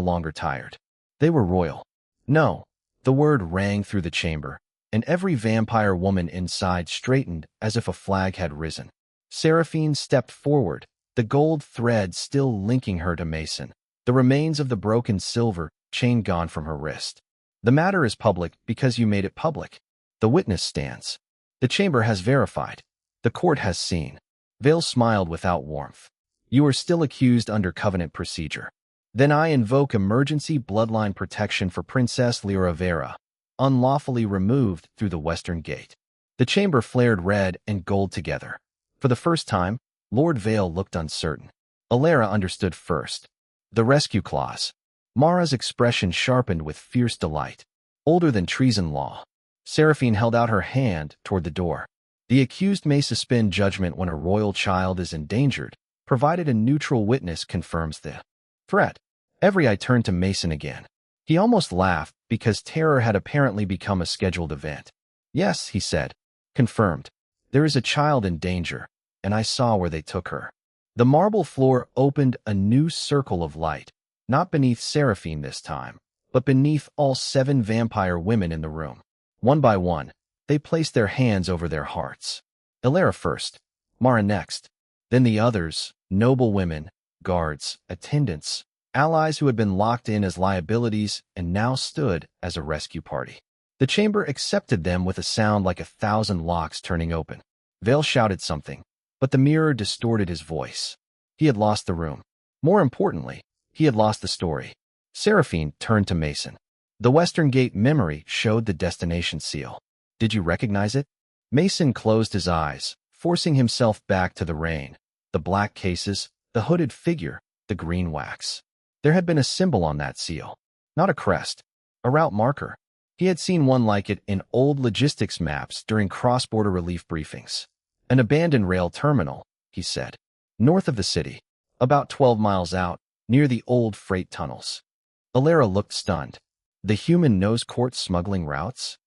longer tired. They were royal. No. The word rang through the chamber, and every vampire woman inside straightened as if a flag had risen. Seraphine stepped forward, the gold thread still linking her to Mason, the remains of the broken silver chain gone from her wrist. The matter is public because you made it public. The witness stands. The chamber has verified. The court has seen. Vale smiled without warmth. You are still accused under covenant procedure. Then I invoke emergency bloodline protection for Princess Lyra Vera, unlawfully removed through the western gate. The chamber flared red and gold together. For the first time, Lord Vale looked uncertain. Alara understood first. The rescue clause. Mara's expression sharpened with fierce delight. Older than treason law. Seraphine held out her hand toward the door. The accused may suspend judgment when a royal child is endangered, provided a neutral witness confirms the threat. Every eye turned to Mason again. He almost laughed because terror had apparently become a scheduled event. Yes, he said. Confirmed. There is a child in danger, and I saw where they took her. The marble floor opened a new circle of light, not beneath Seraphine this time, but beneath all 7 vampire women in the room. One by one, they placed their hands over their hearts. Alara first, Mara next, then the others, noble women, guards, attendants, allies who had been locked in as liabilities and now stood as a rescue party. The chamber accepted them with a sound like 1,000 locks turning open. Vale shouted something, but the mirror distorted his voice. He had lost the room. More importantly, he had lost the story. Seraphine turned to Mason. The Western Gate memory showed the destination seal. Did you recognize it? Mason closed his eyes, forcing himself back to the rain. The black cases, the hooded figure, the green wax. There had been a symbol on that seal. Not a crest. A route marker. He had seen one like it in old logistics maps during cross-border relief briefings. An abandoned rail terminal, he said. North of the city. About 12 miles out, near the old freight tunnels. Alara looked stunned. The human knows court smuggling routes?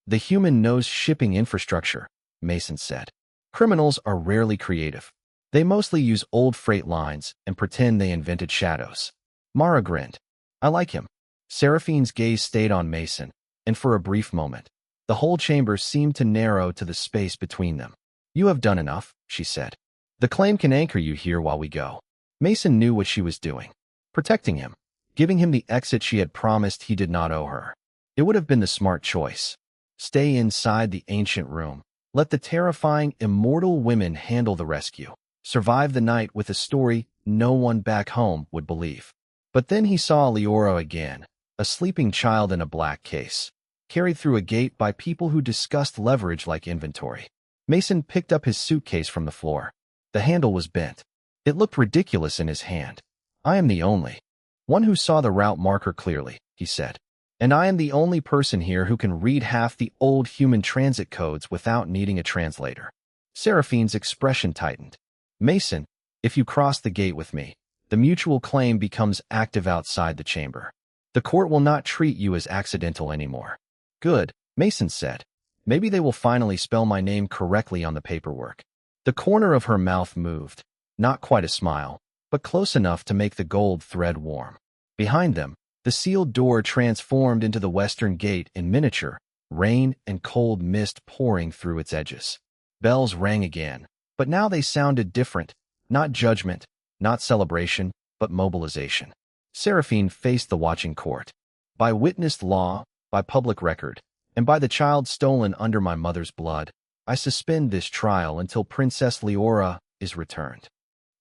The human knows shipping infrastructure, Mason said. Criminals are rarely creative. They mostly use old freight lines and pretend they invented shadows. Mara grinned. I like him. Seraphine's gaze stayed on Mason, and for a brief moment, the whole chamber seemed to narrow to the space between them. You have done enough, she said. The claim can anchor you here while we go. Mason knew what she was doing. Protecting him. Giving him the exit she had promised he did not owe her. It would have been the smart choice. Stay inside the ancient room. Let the terrifying immortal women handle the rescue. Survive the night with a story no one back home would believe. But then he saw Leora again, a sleeping child in a black case, carried through a gate by people who discussed leverage like inventory. Mason picked up his suitcase from the floor. The handle was bent. It looked ridiculous in his hand. I am the only one who saw the route marker clearly, he said. And I am the only person here who can read half the old human transit codes without needing a translator. Seraphine's expression tightened. Mason, if you cross the gate with me, the mutual claim becomes active outside the chamber. The court will not treat you as accidental anymore. Good, Mason said. Maybe they will finally spell my name correctly on the paperwork. The corner of her mouth moved, not quite a smile, but close enough to make the gold thread warm. Behind them, the sealed door transformed into the western gate in miniature, rain and cold mist pouring through its edges. Bells rang again, but now they sounded different, not judgment, not celebration, but mobilization. Seraphine faced the watching court. By witnessed law, by public record, and by the child stolen under my mother's blood, I suspend this trial until Princess Leora is returned.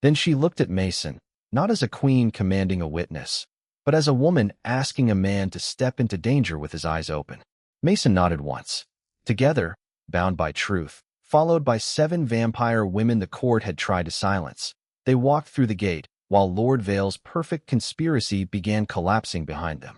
Then she looked at Mason, not as a queen commanding a witness, but as a woman asking a man to step into danger with his eyes open. Mason nodded once. Together, bound by truth, followed by 7 vampire women the court had tried to silence, they walked through the gate, while Lord Vale's perfect conspiracy began collapsing behind them.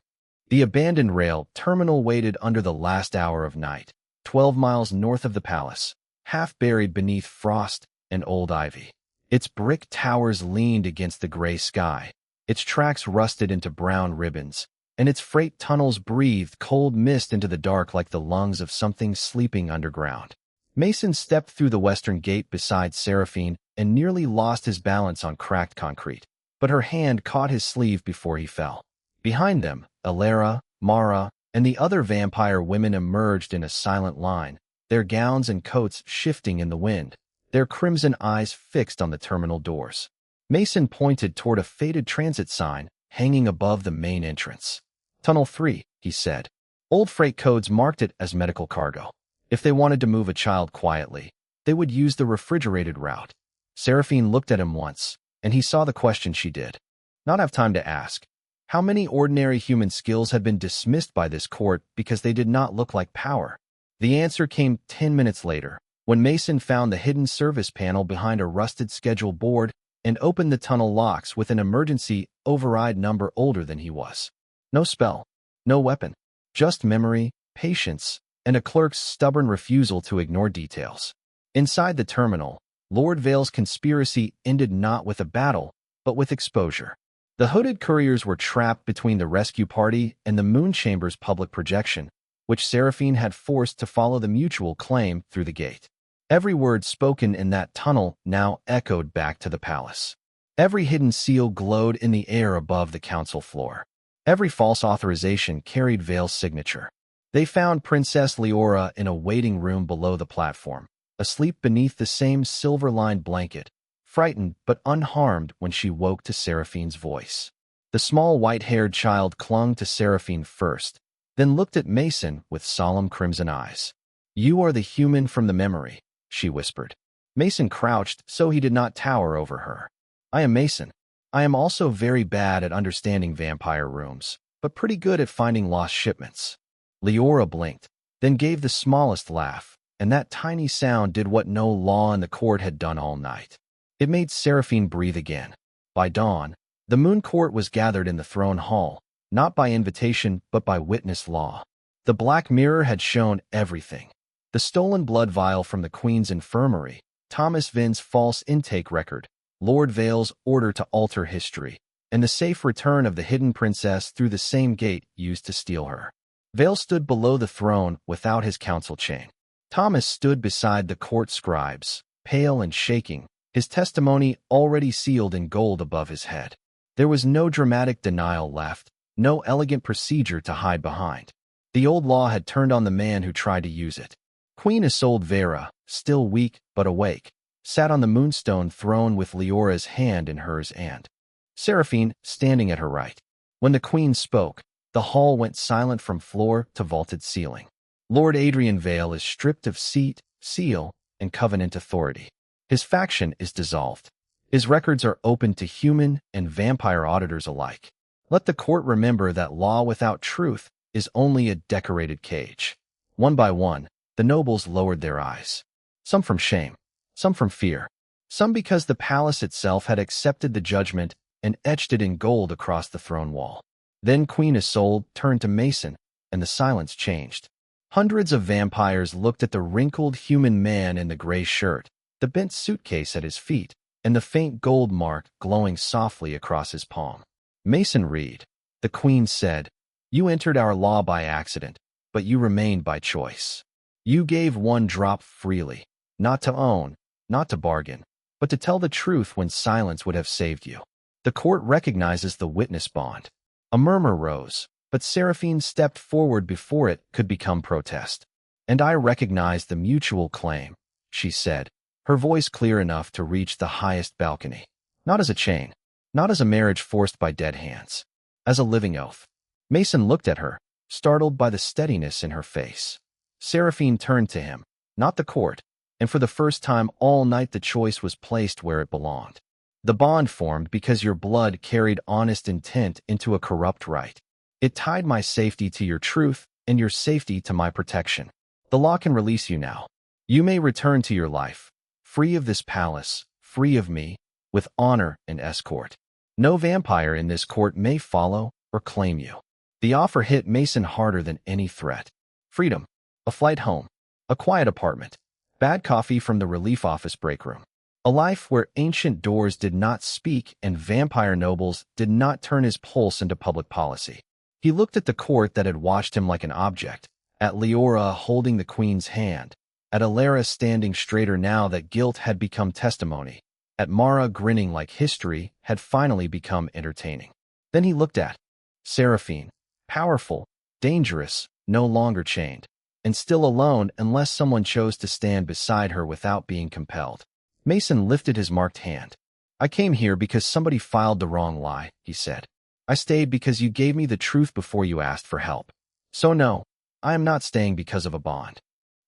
The abandoned rail terminal waited under the last hour of night, 12 miles north of the palace, half buried beneath frost and old ivy. Its brick towers leaned against the gray sky, its tracks rusted into brown ribbons, and its freight tunnels breathed cold mist into the dark like the lungs of something sleeping underground. Mason stepped through the western gate beside Seraphine and nearly lost his balance on cracked concrete, but her hand caught his sleeve before he fell. Behind them, Alara, Mara, and the other vampire women emerged in a silent line, their gowns and coats shifting in the wind, their crimson eyes fixed on the terminal doors. Mason pointed toward a faded transit sign hanging above the main entrance. Tunnel 3, he said. Old freight codes marked it as medical cargo. If they wanted to move a child quietly, they would use the refrigerated route. Seraphine looked at him once, and he saw the question she did not have time to ask. How many ordinary human skills had been dismissed by this court because they did not look like power? The answer came 10 minutes later, when Mason found the hidden service panel behind a rusted schedule board and opened the tunnel locks with an emergency override number older than he was. No spell, no weapon, just memory, patience, and a clerk's stubborn refusal to ignore details. Inside the terminal, Lord Vale's conspiracy ended not with a battle, but with exposure. The hooded couriers were trapped between the rescue party and the moon chamber's public projection, which Seraphine had forced to follow the mutual claim through the gate. Every word spoken in that tunnel now echoed back to the palace. Every hidden seal glowed in the air above the council floor. Every false authorization carried Vale's signature. They found Princess Leora in a waiting room below the platform, asleep beneath the same silver-lined blanket, frightened but unharmed when she woke to Seraphine's voice. The small white-haired child clung to Seraphine first, then looked at Mason with solemn crimson eyes. "You are the human from the memory," she whispered. Mason crouched so he did not tower over her. "I am Mason. I am also very bad at understanding vampire rooms, but pretty good at finding lost shipments." Leora blinked, then gave the smallest laugh, and that tiny sound did what no law in the court had done all night. It made Seraphine breathe again. By dawn, the Moon Court was gathered in the throne hall, not by invitation but by witness law. The Black Mirror had shown everything. The stolen blood vial from the Queen's infirmary, Thomas Vinn's false intake record, Lord Vale's order to alter history, and the safe return of the hidden princess through the same gate used to steal her. Vale stood below the throne without his council chain. Thomas stood beside the court scribes, pale and shaking, his testimony already sealed in gold above his head. There was no dramatic denial left, no elegant procedure to hide behind. The old law had turned on the man who tried to use it. Queen Isolde Vera, still weak but awake, sat on the moonstone throne with Leora's hand in hers and Seraphine standing at her right. When the queen spoke, the hall went silent from floor to vaulted ceiling. Lord Adrian Vale is stripped of seat, seal, and covenant authority. His faction is dissolved. His records are open to human and vampire auditors alike. Let the court remember that law without truth is only a decorated cage. One by one, the nobles lowered their eyes. Some from shame, some from fear, some because the palace itself had accepted the judgment and etched it in gold across the throne wall. Then Queen Isolde turned to Mason, and the silence changed. Hundreds of vampires looked at the wrinkled human man in the gray shirt, the bent suitcase at his feet, and the faint gold mark glowing softly across his palm. "Mason Reed," the queen said, "you entered our law by accident, but you remained by choice. You gave one drop freely, not to own, not to bargain, but to tell the truth when silence would have saved you. The court recognizes the witness bond. A murmur rose, but Seraphine stepped forward before it could become protest. And I recognize the mutual claim, she said, her voice clear enough to reach the highest balcony. Not as a chain, not as a marriage forced by dead hands, as a living oath. Mason looked at her, startled by the steadiness in her face. Seraphine turned to him, not the court, and for the first time all night the choice was placed where it belonged. The bond formed because your blood carried honest intent into a corrupt right. It tied my safety to your truth and your safety to my protection. The law can release you now. You may return to your life, free of this palace, free of me, with honor and escort. No vampire in this court may follow or claim you. The offer hit Mason harder than any threat. Freedom, a flight home, a quiet apartment, bad coffee from the relief office break room. A life where ancient doors did not speak and vampire nobles did not turn his pulse into public policy. He looked at the court that had watched him like an object, at Leora holding the queen's hand, at Alara standing straighter now that guilt had become testimony, at Mara grinning like history had finally become entertaining. Then he looked at Seraphine, powerful, dangerous, no longer chained, and still alone unless someone chose to stand beside her without being compelled. Mason lifted his marked hand. I came here because somebody filed the wrong lie, he said. I stayed because you gave me the truth before you asked for help. So no, I am not staying because of a bond.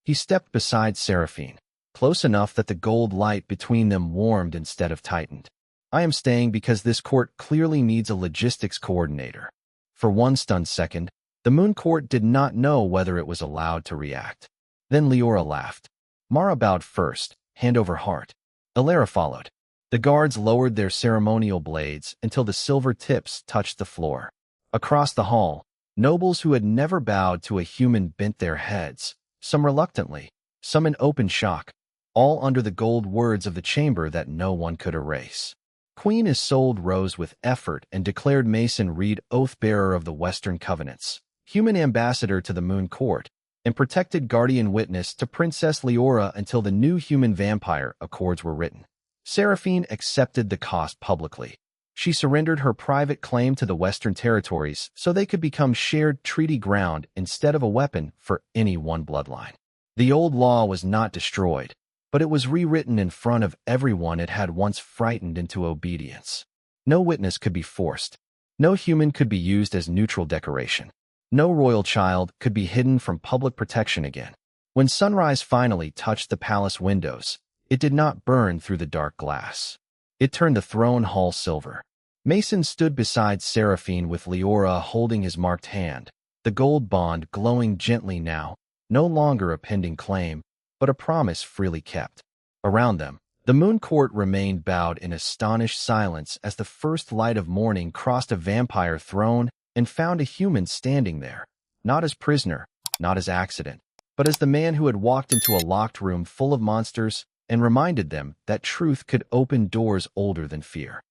He stepped beside Seraphine, close enough that the gold light between them warmed instead of tightened. I am staying because this court clearly needs a logistics coordinator. For one stunned second, the Moon Court did not know whether it was allowed to react. Then Leora laughed. Mara bowed first, hand over heart. Alara followed. The guards lowered their ceremonial blades until the silver tips touched the floor. Across the hall, nobles who had never bowed to a human bent their heads, some reluctantly, some in open shock, all under the gold words of the chamber that no one could erase. Queen Isolde rose with effort and declared Mason Reed oath-bearer of the Western Covenants, human ambassador to the Moon Court, and protected guardian witness to Princess Leora until the new human vampire accords were written. Seraphine accepted the cost publicly. She surrendered her private claim to the Western territories so they could become shared treaty ground instead of a weapon for any one bloodline. The old law was not destroyed, but it was rewritten in front of everyone it had once frightened into obedience. No witness could be forced. No human could be used as neutral decoration. No royal child could be hidden from public protection again. When sunrise finally touched the palace windows, it did not burn through the dark glass. It turned the throne hall silver. Mason stood beside Seraphine with Leora holding his marked hand, the gold bond glowing gently now, no longer a pending claim, but a promise freely kept. Around them, the Moon Court remained bowed in astonished silence as the first light of morning crossed a vampire throne and found a human standing there, not as prisoner, not as accident, but as the man who had walked into a locked room full of monsters and reminded them that truth could open doors older than fear.